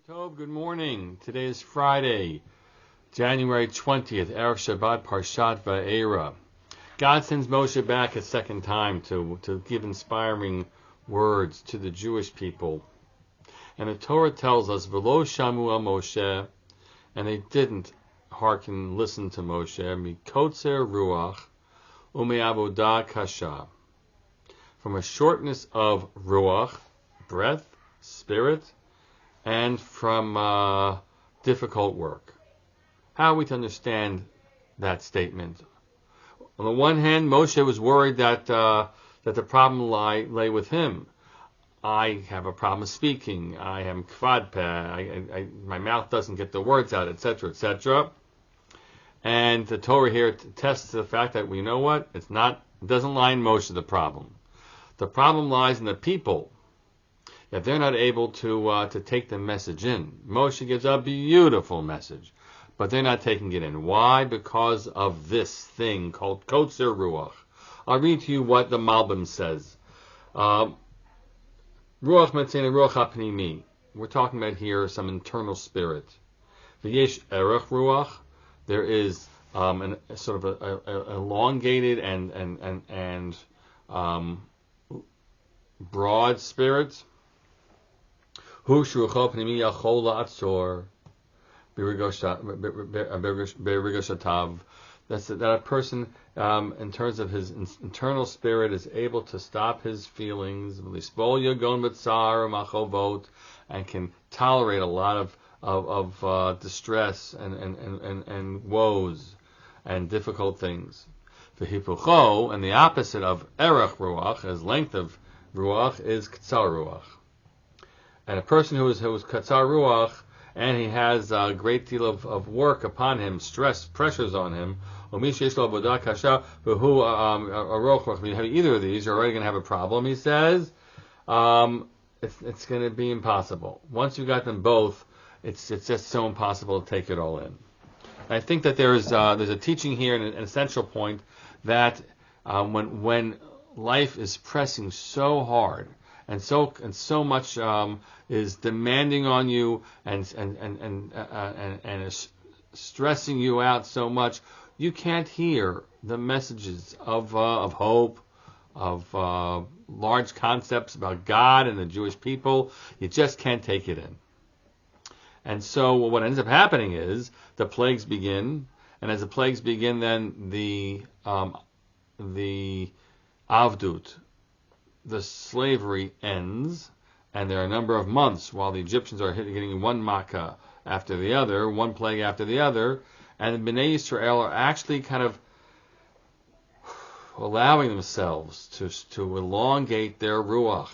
Good morning. Today is Friday, January 20th, Erev Shabbat, Parshat Vaera. God sends Moshe back a second time to give inspiring words to the Jewish people. And the Torah tells us, V'lo shamu el Moshe, and they didn't hearken, listen to Moshe, mikotzer ruach ume'avodah kasha, from a shortness of ruach, breath, spirit, and from difficult work. How are we to understand that statement? On the one hand, Moshe was worried that the problem lay with him. I have a problem speaking. I am kvad peh. My mouth doesn't get the words out, etc., etc. And the Torah here attests to the fact that we know what? It doesn't lie in Moshe, the problem. The problem lies in the people. If they're not able to take the message in. Moshe gives a beautiful message, but they're not taking it in. Why? Because of this thing called Kotzer Ruach. I'll read to you what the Malbim says. Ruach Metzena Ruach HaPnimi. We're talking about here some internal spirit. V'yesh Erech Ruach. There is a sort of a elongated and broad spirit. Hu shucho pnimi yachol la'atzor b'rigoshatav. That's that a person, in terms of his internal spirit, is able to stop his feelings, and can tolerate a lot of distress and woes and difficult things. V'hipucho, and the opposite of erech ruach, as length of ruach, is ktsar ruach. And a person who is katzar ruach, and he has a great deal of work upon him, stress, pressures on him, either of these, you're already going to have a problem, he says. It's going to be impossible. Once you got them both, it's just so impossible to take it all in. And I think that there's a teaching here, and an essential point, that when life is pressing so hard, and so much is demanding on you and is stressing you out so much, you can't hear the messages of hope, of large concepts about God and the Jewish people. You just can't take it in. And so what ends up happening is the plagues begin, and as the plagues begin, then the avdut, the slavery, ends, and there are a number of months while the Egyptians are getting one makkah after the other, one plague after the other, and the Bnei Yisrael are actually kind of allowing themselves to elongate their ruach.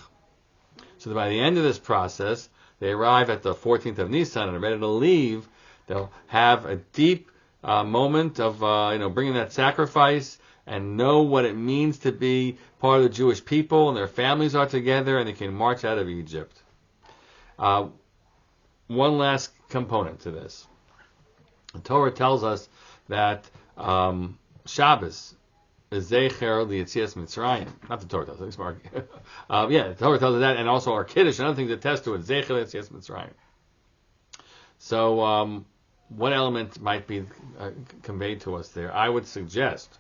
So that by the end of this process, they arrive at the 14th of Nisan and are ready to leave. They'll have a deep moment of bringing that sacrifice, and know what it means to be part of the Jewish people, and their families are together, and they can march out of Egypt. One last component to this. The Torah tells us that Shabbos is Zecher L'Yetzias Mitzrayim. Not the Torah tells us, the Torah tells us that, and also our Kiddush, another thing to attest to it, Zecher L'Yetzias Mitzrayim. So, what element might be conveyed to us there? I would suggest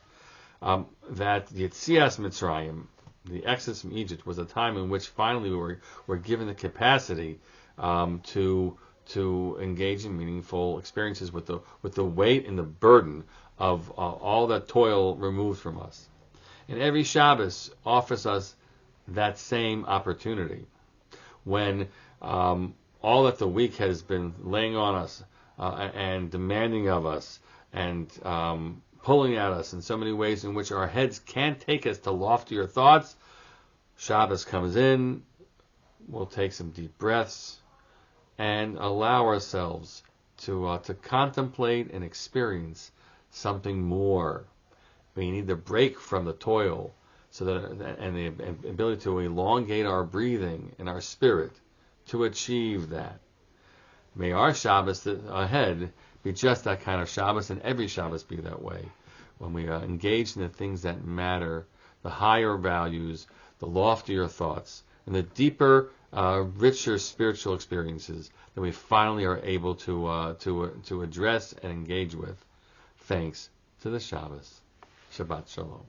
that the Yetzias Mitzrayim, the exodus from Egypt, was a time in which finally we were given the capacity to engage in meaningful experiences with the weight and the burden of all that toil removed from us. And every Shabbos offers us that same opportunity, when all that the week has been laying on us and demanding of us and pulling at us in so many ways in which our heads can't take us to loftier thoughts. Shabbos comes in, we'll take some deep breaths and allow ourselves to contemplate and experience something more. We need the break from the toil, so that and the ability to elongate our breathing and our spirit to achieve that. May our Shabbos ahead be just that kind of Shabbos, and every Shabbos be that way. When we engage in the things that matter, the higher values, the loftier thoughts, and the deeper richer spiritual experiences that we finally are able to address and engage with, thanks to the Shabbos. Shabbat Shalom.